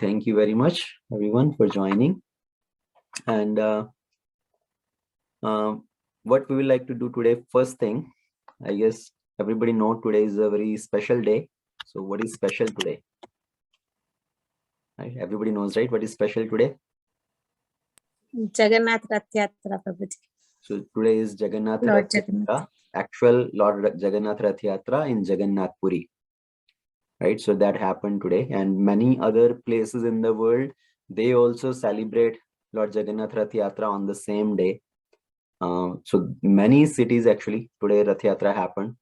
Thank you very much, everyone, for joining. And what we would like to do today, first thing, I guess everybody know today is a very special day. So what is special today? Right? Everybody knows, right? What is special today? Jagannath Rathyatra, Prabhuji. So today is Jagannath Lord Rathyatra, Jagannath. actual Lord Jagannath Rathyatra in Jagannath Puri. Right, so that happened today, and many other places in the world, they also celebrate Lord Jagannath Rathyatra on the same day. So many cities actually today Rathyatra happened.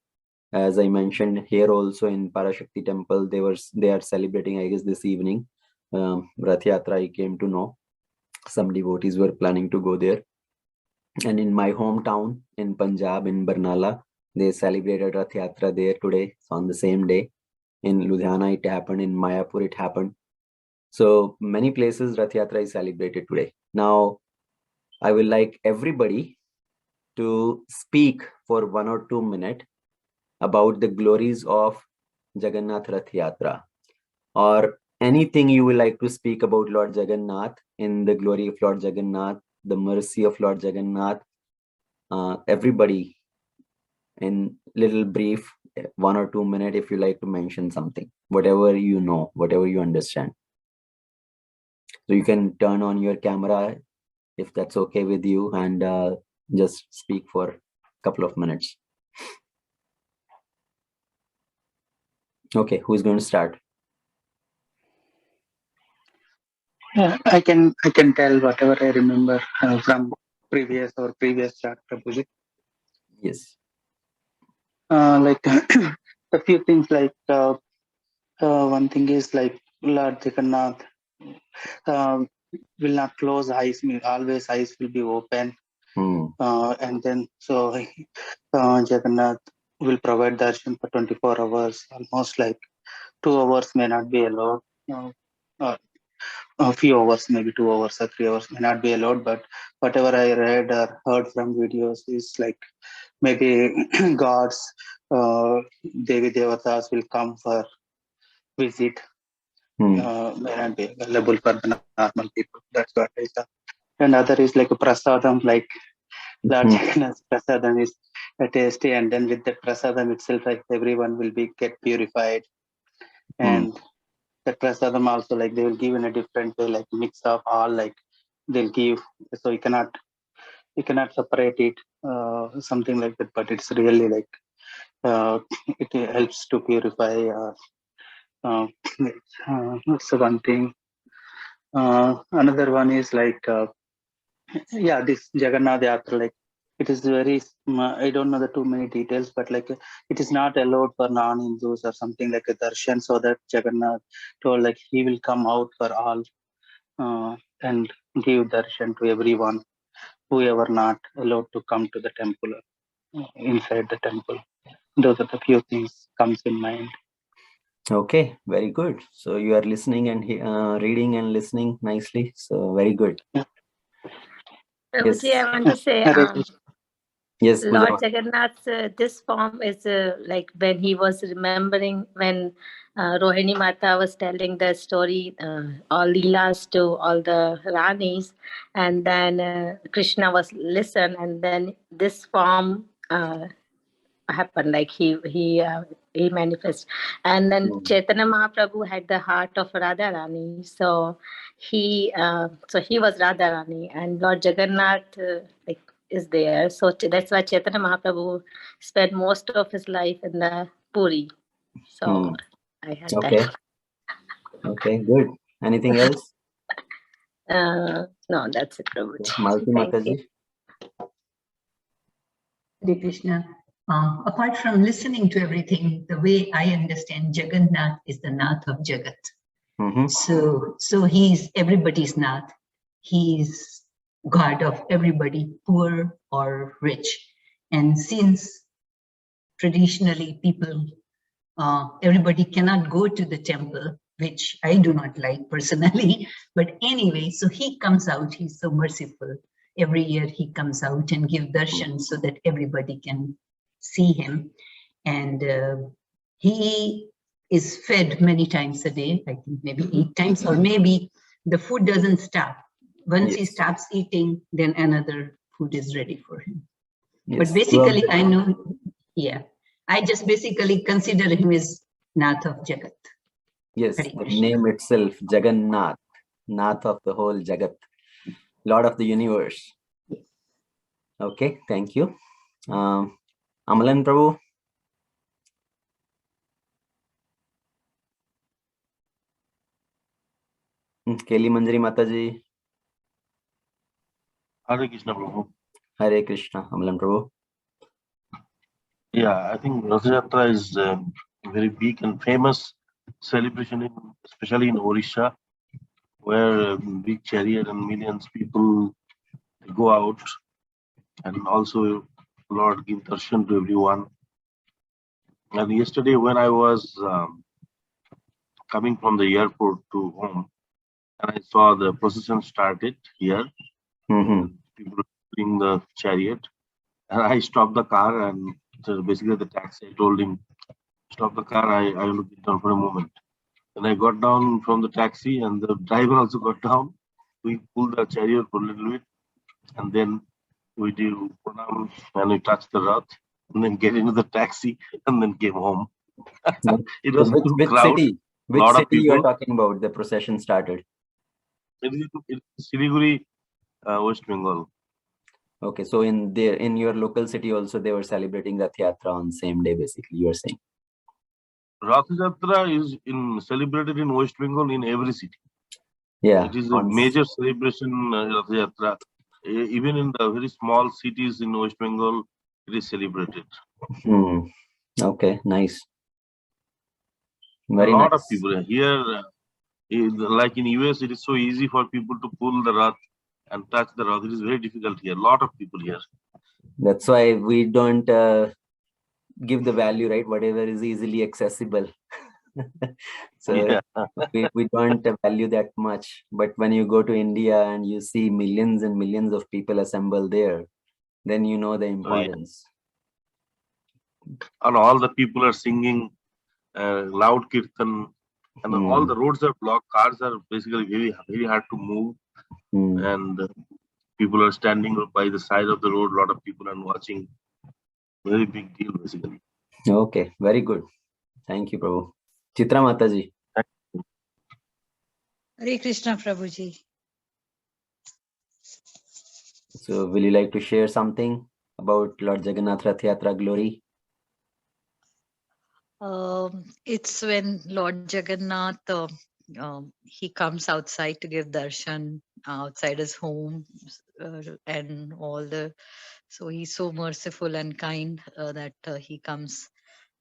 As I mentioned here also in Parashakti temple, they are celebrating, I guess, this evening. Rathyatra, I came to know some devotees were planning to go there. And in my hometown in Punjab, in Barnala, they celebrated Rathyatra there today, so on the same day. In Ludhiana it happened, in Mayapur it happened. So many places Rathyatra is celebrated today. Now, I will like everybody to speak for 1 or 2 minutes about the glories of Jagannath Rathyatra, or anything you would like to speak about Lord Jagannath, in the glory of Lord Jagannath, the mercy of Lord Jagannath. Everybody, in little brief, 1 or 2 minutes, if you like to mention something, whatever you know, whatever you understand. So you can turn on your camera if that's okay with you, and just speak for a couple of minutes. Okay, who's going to start? I can tell whatever I remember from previous chapter. Yes. Like a few things, like one thing is like Lord Jagannath will not close eyes. Always eyes will be open. And then so Jagannath will provide darshan for 24 hours. Almost like 2 hours may not be allowed. A few hours, maybe 2 hours or 3 hours may not be allowed, but whatever I read or heard from videos is like maybe gods, Devi Devatas will come for visit, may not be available for the normal people. That's what I saw. And other is like a prasadam, like Lord Jagannath's prasadam is tasty, and then with the prasadam itself, like everyone will get purified. And that prasadam also, like they will give in a different way, like mix of all, like they'll give, so you cannot separate it, something like that. But it's really like it helps to purify. That's one thing. Another one is like this Jagannath Yatra, like it is very, I don't know the too many details, but like it is not allowed for non-Hindus or something like a darshan, so that Jagannath told like he will come out for all and give darshan to everyone, whoever not allowed to come to the temple, inside the temple. Those are the few things comes in mind. Okay, very good. So you are listening and reading and listening nicely. So very good. Yeah. Yes. I want to say, yes, Lord Jagannath's this form is like when he was remembering when Rohini Mata was telling the story, all Leelas to all the Ranis, and then Krishna was listen, and then this form happened, like he manifest, and then Chaitanya Mahaprabhu had the heart of Radharani, so he was Radharani, and Lord Jagannath like is there, so that's why Chaitanya Mahaprabhu spent most of his life in the Puri. So I had that. Okay, good. Anything else? No, that's it, Prabhuji. Malti Mataji. Hare Krishna. Apart from listening to everything, the way I understand, Jagannath is the Nath of Jagat. So he's everybody's Nath. He's God of everybody, poor or rich. And since traditionally people, everybody cannot go to the temple, which I do not like personally, but anyway, so he comes out, he's so merciful. Every year he comes out and gives darshan so that everybody can see him. And he is fed many times a day, I think maybe 8 times, or maybe the food doesn't stop. Once he stops eating, then another food is ready for him. But basically, I know, I just basically consider him as Nath of Jagat. Yes, the name itself, Jagannath, Nath of the whole Jagat, Lord of the universe. Okay, thank you. Amalan Prabhu. Keli Manjari Mataji. Hare Krishna Prabhu. Hare Krishna, Amalan Prabhu. Yeah, I think Rathyatra is a very big and famous celebration, especially in Orissa, where big chariot and millions people go out, and also Lord give darshan to everyone. And yesterday when I was coming from the airport to home, and I saw the procession started here, people doing the chariot, and I stopped the car, and so basically the taxi, I told him, stop the car, I will get down for a moment. And I got down from the taxi, and the driver also got down. We pulled the chariot for a little bit, and then we do pranam, and we touched the Rath, and then get into the taxi, and then came home. It was which crowd, city? Which city you are talking about? The procession started. It is Siliguri, West Bengal. Okay, so in your local city also they were celebrating Rathyatra on same day, basically, you are saying. Rathyatra is celebrated in West Bengal in every city. Yeah. It is a major celebration, Rathyatra. Even in the very small cities in West Bengal, it is celebrated. Okay, nice. Very nice. A lot of people here, like in US, it is so easy for people to pull the Rath and touch the Rath. It is very difficult here. A lot of people here. That's why we don't give the value, right? Whatever is easily accessible. So we don't value that much. But when you go to India and you see millions and millions of people assemble there, then you know the importance. And all the people are singing loud kirtan, and all the roads are blocked. Cars are basically very hard to move, and people are standing by the side of the road. A lot of people are watching. Very big deal, basically. Okay, very good. Thank you, Prabhu. Chitra Mataji. Hare Krishna, Prabhuji. So, will you like to share something about Lord Jagannath Rathyatra glory? It's when Lord Jagannath, he comes outside to give darshan outside his home, and all the. So he's so merciful and kind that he comes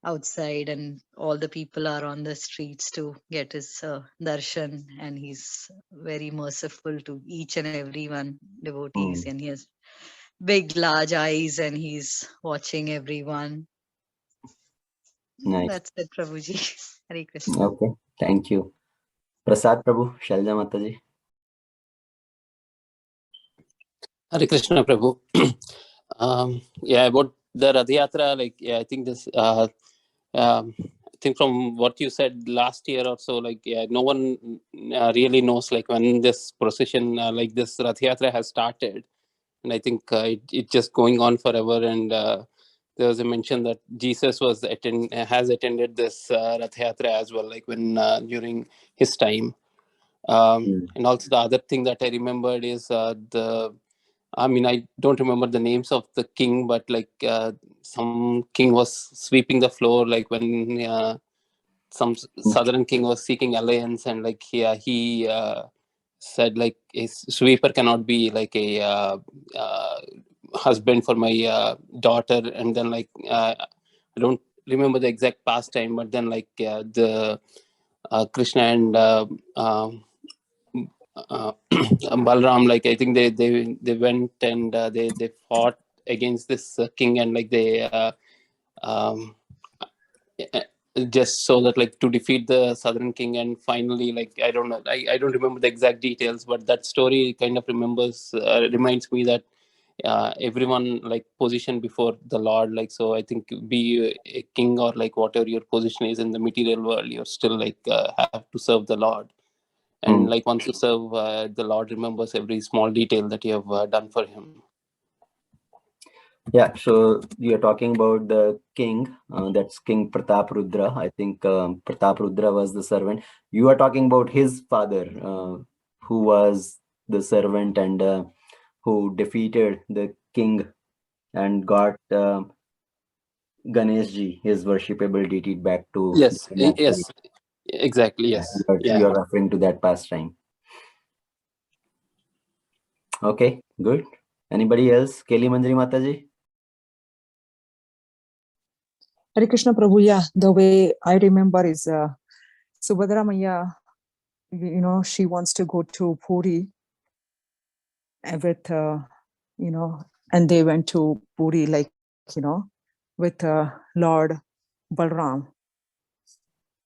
outside, and all the people are on the streets to get his darshan, and he's very merciful to each and every one devotees, and he has big large eyes, and he's watching everyone. Nice. That's it, Prabhuji. Hare Krishna. Okay, thank you. Prasad Prabhu, Shalja Mataji. Hare Krishna Prabhu. Yeah, about the Rathyatra, like, yeah, I think this, I think from what you said last year or so, like, yeah, no one really knows, like, when this procession, like this Rathyatra has started. And I think it just going on forever. And there was a mention that Jesus has attended this Rathyatra as well, like when during his time. And also the other thing that I remembered is I mean, I don't remember the names of the king, but like some king was sweeping the floor, like when some southern king was seeking alliance, and like he said like a sweeper cannot be like a husband for my daughter. And then like I don't remember the exact pastime, but then like the Krishna and Balram, like I think they went and they fought against this king, and like they just so that like to defeat the southern king. And finally, like I don't remember the exact details, but that story kind of reminds me that everyone like position before the Lord. Like, so I think be a king or like whatever your position is in the material world, you're still like have to serve the Lord. And like once you serve, the Lord remembers every small detail that you have done for him. Yeah, so you're talking about the king, that's King Pratap Rudra. I think Pratap Rudra was the servant. You are talking about his father, who was the servant and who defeated the king and got Ganeshji, his worshipable deity, back to Yes, Jagannath Puri. yes, exactly, yes. Yeah. You're referring to that pastime. Okay, good. Anybody else? Keli Manjari Mataji? Hare Krishna Prabhu, yeah, the way I remember is Subhadra Maya, she wants to go to Puri with, and they went to Puri, with Lord Balram.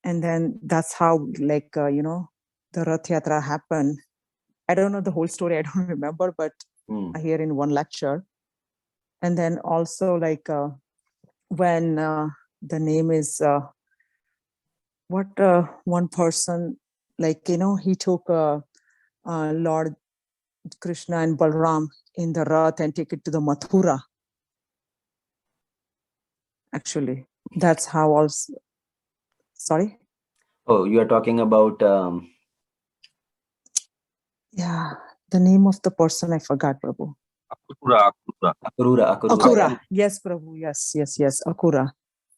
And then that's how, the Rathyatra happened. I don't know the whole story, I don't remember, but I hear in one lecture. And then also when the name is, one person, he took Lord Krishna and Balram in the Rath and take it to the Mathura. Actually, that's how also, sorry? Oh, you are talking about... Yeah, the name of the person I forgot, Prabhu. Akrura. Akrura. Yes, Prabhu. Yes, Akrura.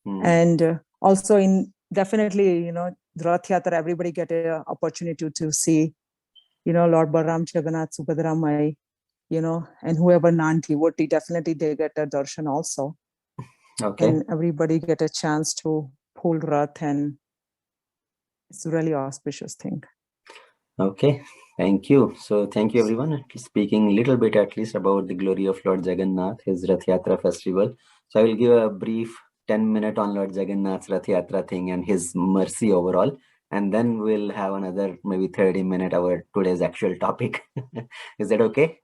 And also definitely, Rathyatra, everybody get an opportunity to see, Lord Balram, Jagannath, Subhadra Mai, and whoever non-devotee, definitely they get a darshan also. Okay. And everybody get a chance to pull Rath, and it's a really auspicious thing. Okay, thank you. So thank you everyone. Speaking a little bit at least about the glory of Lord Jagannath, his Rathyatra festival. So I will give a brief 10-minute on Lord Jagannath's Rathyatra thing and his mercy overall. And then we'll have another maybe 30-minute our today's actual topic. Is that okay?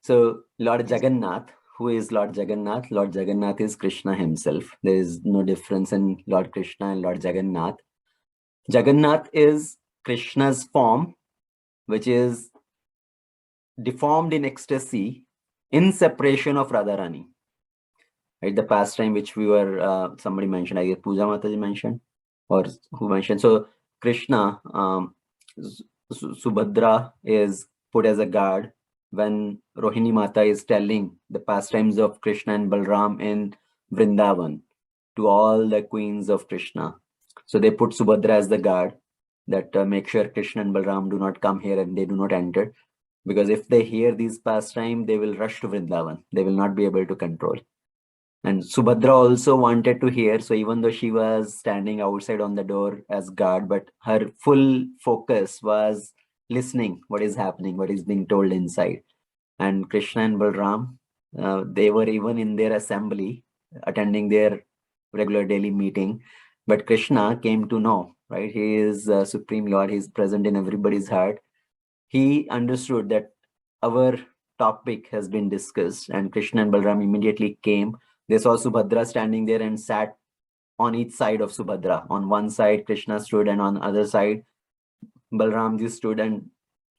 So Lord Jagannath, who is Lord Jagannath? Lord Jagannath is Krishna himself. There is no difference in Lord Krishna and Lord Jagannath. Jagannath is Krishna's form, which is deformed in ecstasy in separation of Radharani. Right, the pastime which we were, somebody mentioned, I guess Puja Mataji mentioned, or who mentioned. So Krishna, Subhadra is put as a guard when Rohini Mata is telling the pastimes of Krishna and Balram in Vrindavan to all the queens of Krishna. So they put Subhadra as the guard that make sure Krishna and Balram do not come here and they do not enter. Because if they hear these pastimes, they will rush to Vrindavan. They will not be able to control. And Subhadra also wanted to hear. So even though she was standing outside on the door as guard, but her full focus was listening what is happening, what is being told inside. And Krishna and Balram, they were even in their assembly, attending their regular daily meeting. But Krishna came to know, right? He is Supreme Lord. He is present in everybody's heart. He understood that our topic has been discussed, and Krishna and Balram immediately came. They saw Subhadra standing there and sat on each side of Subhadra. On one side, Krishna stood, and on the other side, Balramji stood, and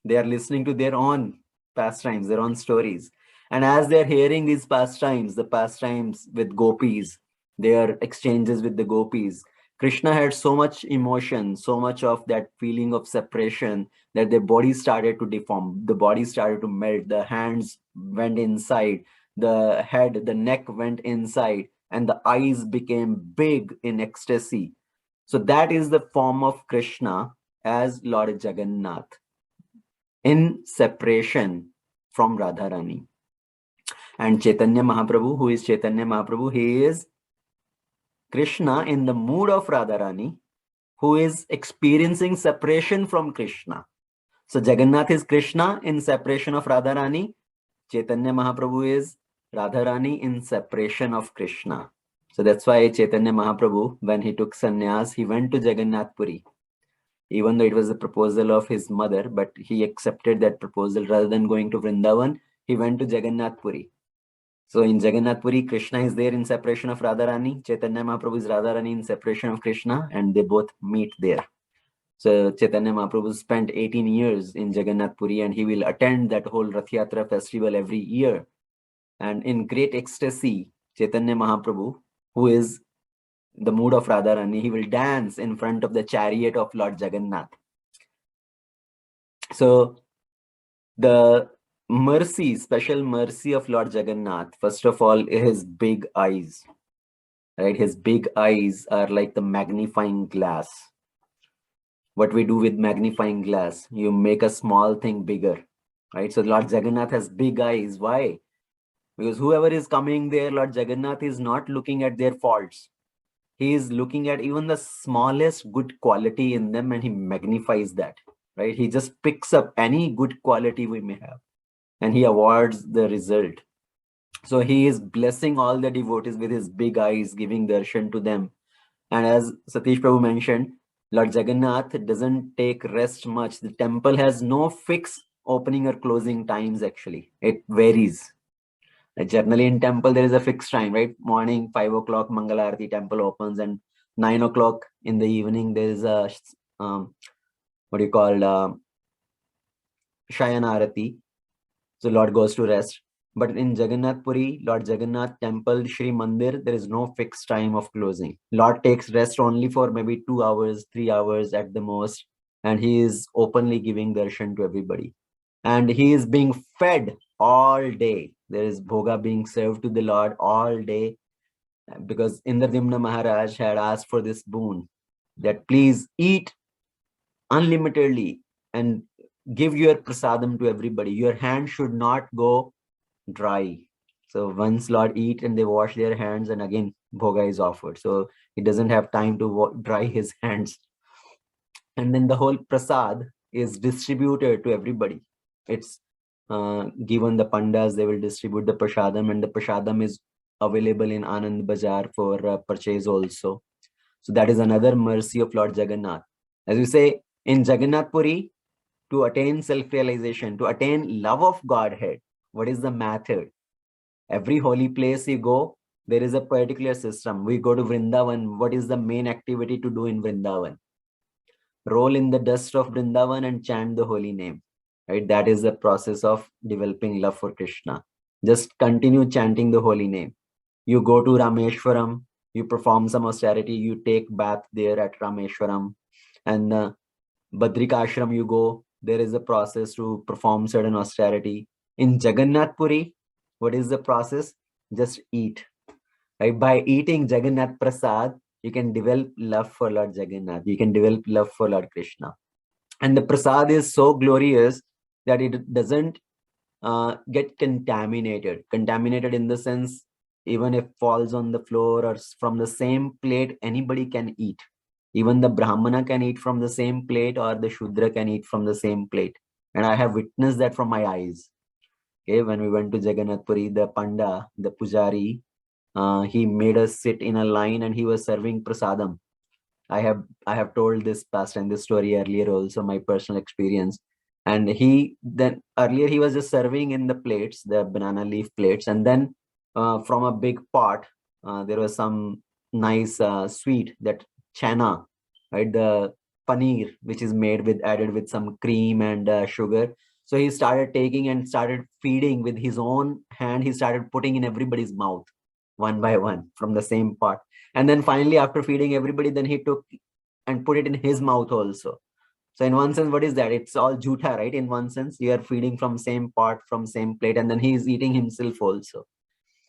they are listening to their own pastimes, their own stories. And as they're hearing these pastimes, the pastimes with gopis, their exchanges with the gopis, Krishna had so much emotion, so much of that feeling of separation that their body started to deform. The body started to melt. The hands went inside. The head, the neck went inside. And the eyes became big in ecstasy. So that is the form of Krishna as Lord Jagannath in separation from Radharani. And Chaitanya Mahaprabhu, who is Chaitanya Mahaprabhu, he is Krishna in the mood of Radharani, who is experiencing separation from Krishna. So Jagannath is Krishna in separation of Radharani. Chaitanya Mahaprabhu is Radharani in separation of Krishna. So that's why Chaitanya Mahaprabhu, when he took sannyas, he went to Jagannath Puri. Even though it was the proposal of his mother, but he accepted that proposal. Rather than going to Vrindavan, he went to Jagannath Puri. So in Jagannath Puri, Krishna is there in separation of Radharani. Chaitanya Mahaprabhu is Radharani in separation of Krishna, and they both meet there. So Chaitanya Mahaprabhu spent 18 years in Jagannath Puri, and he will attend that whole Rathyatra festival every year. And in great ecstasy, Chaitanya Mahaprabhu, who is the mood of Radharani, he will dance in front of the chariot of Lord Jagannath. So the mercy, special mercy of Lord Jagannath, first of all, his big eyes, right? His big eyes are like the magnifying glass. What we do with magnifying glass, you make a small thing bigger, right? So Lord Jagannath has big eyes. Why? Because whoever is coming there, Lord Jagannath is not looking at their faults. He is looking at even the smallest good quality in them, and he magnifies that, right? He just picks up any good quality we may have, and he awards the result. So he is blessing all the devotees with his big eyes, giving darshan to them. And as Satish Prabhu mentioned, Lord Jagannath doesn't take rest much. The temple has no fixed opening or closing times, actually. It varies. Generally in temple, there is a fixed time, right? Morning, 5 o'clock, Mangalarati, temple opens, and 9 o'clock in the evening, there is a, what do you call, Shayanarati. So Lord goes to rest. But in Jagannath Puri, Lord Jagannath temple, Shri Mandir, there is no fixed time of closing. Lord takes rest only for maybe 2 hours, 3 hours at the most. And he is openly giving darshan to everybody. And he is being fed all day. There is bhoga being served to the Lord all day, because Indradimna Maharaj had asked for this boon, that please eat unlimitedly and give your prasadam to everybody. Your hand should not go dry. So once Lord eat and they wash their hands, and again bhoga is offered. So he doesn't have time to dry his hands. And then the whole prasad is distributed to everybody. It's given the pandas, they will distribute the prasadam, and the prasadam is available in Anand Bazaar for purchase also. So that is another mercy of Lord Jagannath. As we say in Jagannath Puri, to attain self-realization, to attain love of Godhead, what is the method? Every holy place you go, there is a particular system. We go to Vrindavan. What is the main activity to do in Vrindavan? Roll in the dust of Vrindavan and chant the holy name, right? That is the process of developing love for Krishna. Just continue chanting the holy name. You go to Rameshwaram, you perform some austerity, you take bath there at Rameshwaram, and Badrikashram you go, there is a process to perform certain austerity. In Jagannath Puri, what is the process? Just eat, right? By eating Jagannath Prasad, you can develop love for Lord Jagannath. You can develop love for Lord Krishna. And the Prasad is so glorious that it doesn't get contaminated. Contaminated in the sense, even if falls on the floor or from the same plate, anybody can eat. Even the Brahmana can eat from the same plate, or the Shudra can eat from the same plate. And I have witnessed that from my eyes. Okay, when we went to Jagannath Puri, the Panda, the Pujari, he made us sit in a line and he was serving prasadam. I have told this past and this story earlier also, my personal experience. And he then earlier he was just serving in the plates, the banana leaf plates, and then from a big pot there was some nice sweet, that chana, right? The paneer, which is made with added with some cream and sugar. So he started taking and started feeding with his own hand. He started putting in everybody's mouth one by one from the same pot. And then finally, after feeding everybody, then he took and put it in his mouth also. So in one sense, what is that? It's all jhuta, right? In one sense, you are feeding from same pot, from same plate, and then he is eating himself also.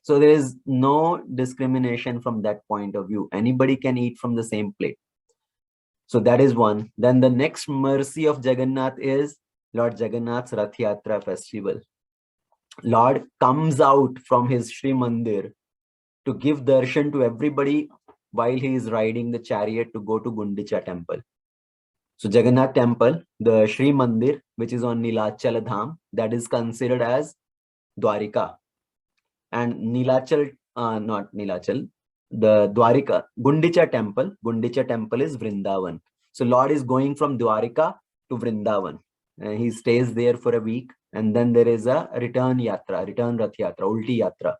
So there is no discrimination from that point of view. Anybody can eat from the same plate. So that is one. Then the next mercy of Jagannath is Lord Jagannath's Rathyatra festival. Lord comes out from his Sri Mandir to give darshan to everybody while he is riding the chariot to go to Gundicha temple. So Jagannath temple, the Sri Mandir, which is on Nilachala Dham, that is considered as Dwarika. And Nilachal, not Nilachal, the Dwarika, Gundicha temple is Vrindavan. So Lord is going from Dwarika to Vrindavan. He stays there for a week, and then there is a return yatra, return Rath Yatra, Ulti Yatra.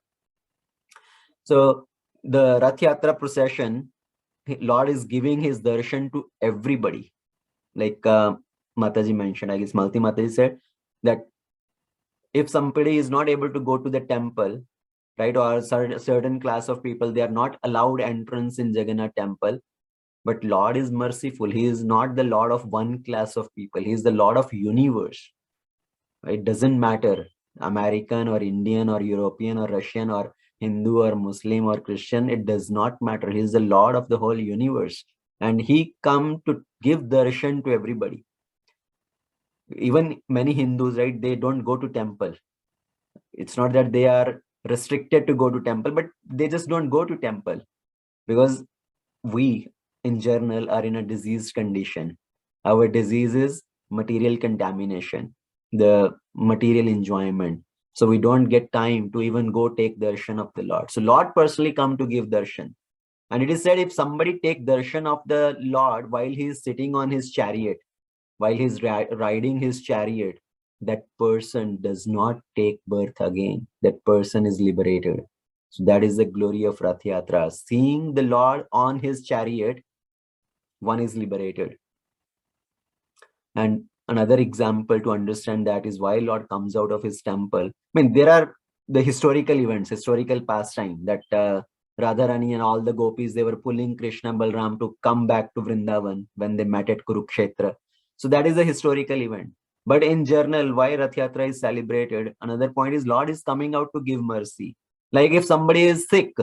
So the Rath Yatra procession, Lord is giving his darshan to everybody. Like Mataji mentioned, I guess Malti Mataji said that if somebody is not able to go to the temple, right, or a certain class of people, they are not allowed entrance in Jagannath temple. But Lord is merciful. He is not the Lord of one class of people. He is the Lord of universe. It doesn't matter American or Indian or European or Russian or Hindu or Muslim or Christian. It does not matter. He is the Lord of the whole universe. And he come to give darshan to everybody. Even many Hindus, right, they don't go to temple. It's not that they are restricted to go to temple, but they just don't go to temple because we in general are in a diseased condition. Our disease is material contamination, the material enjoyment. So we don't get time to even go take darshan of the Lord. So Lord personally come to give darshan. And it is said if somebody take darshan of the Lord while he is sitting on his chariot, while he's riding his chariot, that person does not take birth again. That person is liberated. So that is the glory of Rath Yatra. Seeing the Lord on his chariot, one is liberated. And another example to understand that is why Lord comes out of his temple. I mean, there are the historical events, historical pastime that Radharani and all the gopis, they were pulling Krishna Balram to come back to Vrindavan when they met at Kurukshetra. So that is a historical event. But in general, why Rath Yatra is celebrated, another point is Lord is coming out to give mercy. Like if somebody is sick,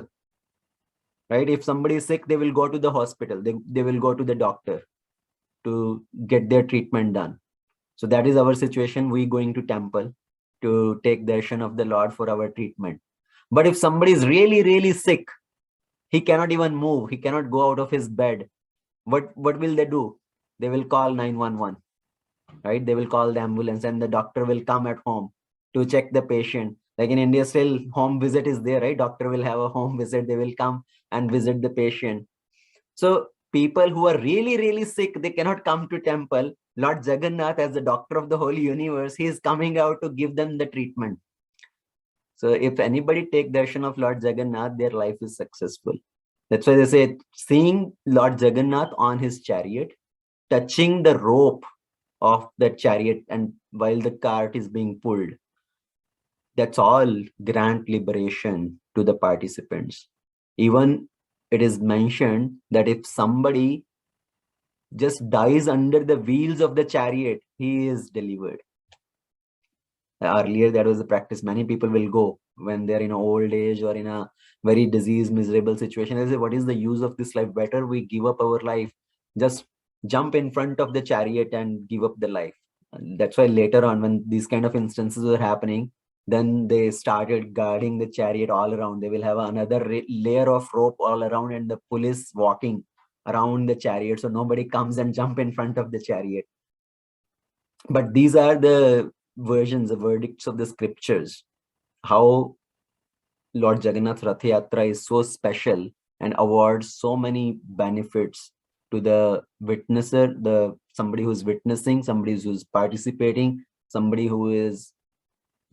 right? If somebody is sick, they will go to the hospital. They will go to the doctor to get their treatment done. So that is our situation. We going to temple to take darshan of the Lord for our treatment. But if somebody is really, really sick, he cannot even move. He cannot go out of his bed. What will they do? They will call 911, right? They will call the ambulance and the doctor will come at home to check the patient. Like in India, still home visit is there, right? Doctor will have a home visit. They will come and visit the patient. So people who are really, really sick, they cannot come to temple. Lord Jagannath, as the doctor of the whole universe, he is coming out to give them the treatment. So if anybody take darshan of Lord Jagannath, their life is successful. That's why they say, seeing Lord Jagannath on his chariot, touching the rope of the chariot and while the cart is being pulled, that's all grant liberation to the participants. Even it is mentioned that if somebody just dies under the wheels of the chariot, he is delivered. Earlier, that was the practice. Many people will go when they're in old age or in a very diseased, miserable situation. They say, what is the use of this life? Better we give up our life. Just jump in front of the chariot and give up the life. And that's why later on, when these kind of instances were happening, then they started guarding the chariot all around. They will have another layer of rope all around and the police walking around the chariot. So nobody comes and jump in front of the chariot. But these are the versions, the verdicts of the scriptures, how Lord Jagannath Rath Yatra is so special and awards so many benefits to the witnesser, somebody who is witnessing, somebody who is participating, somebody who is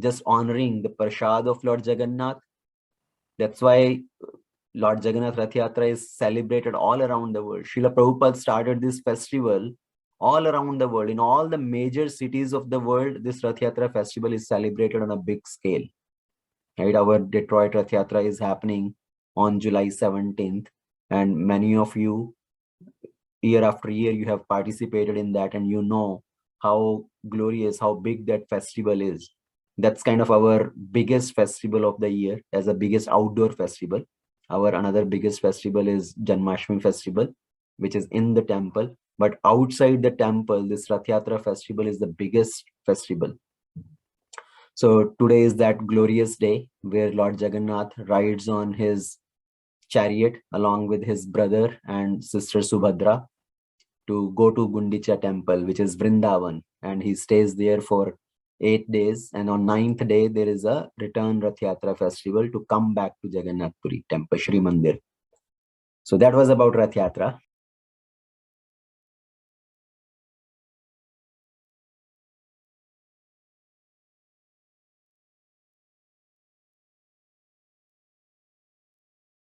just honoring the Prasad of Lord Jagannath. That's why Lord Jagannath Rath Yatra is celebrated all around the world. Srila Prabhupada started this festival all around the world. In all the major cities of the world, this Rath Yatra festival is celebrated on a big scale. Right? Our Detroit Rath Yatra is happening on July 17th. And many of you, year after year, you have participated in that and you know how glorious, how big that festival is. That's kind of our biggest festival of the year, as the biggest outdoor festival. Our another biggest festival is Janmashtami festival, which is in the temple. But outside the temple, this Rath Yatra festival is the biggest festival. So today is that glorious day where Lord Jagannath rides on his chariot along with his brother and sister Subhadra to go to Gundicha temple, which is Vrindavan. And he stays there for 8 days. And on 9th day, there is a return Rath Yatra festival to come back to Jagannath Puri temple, Shri Mandir. So that was about Rath Yatra.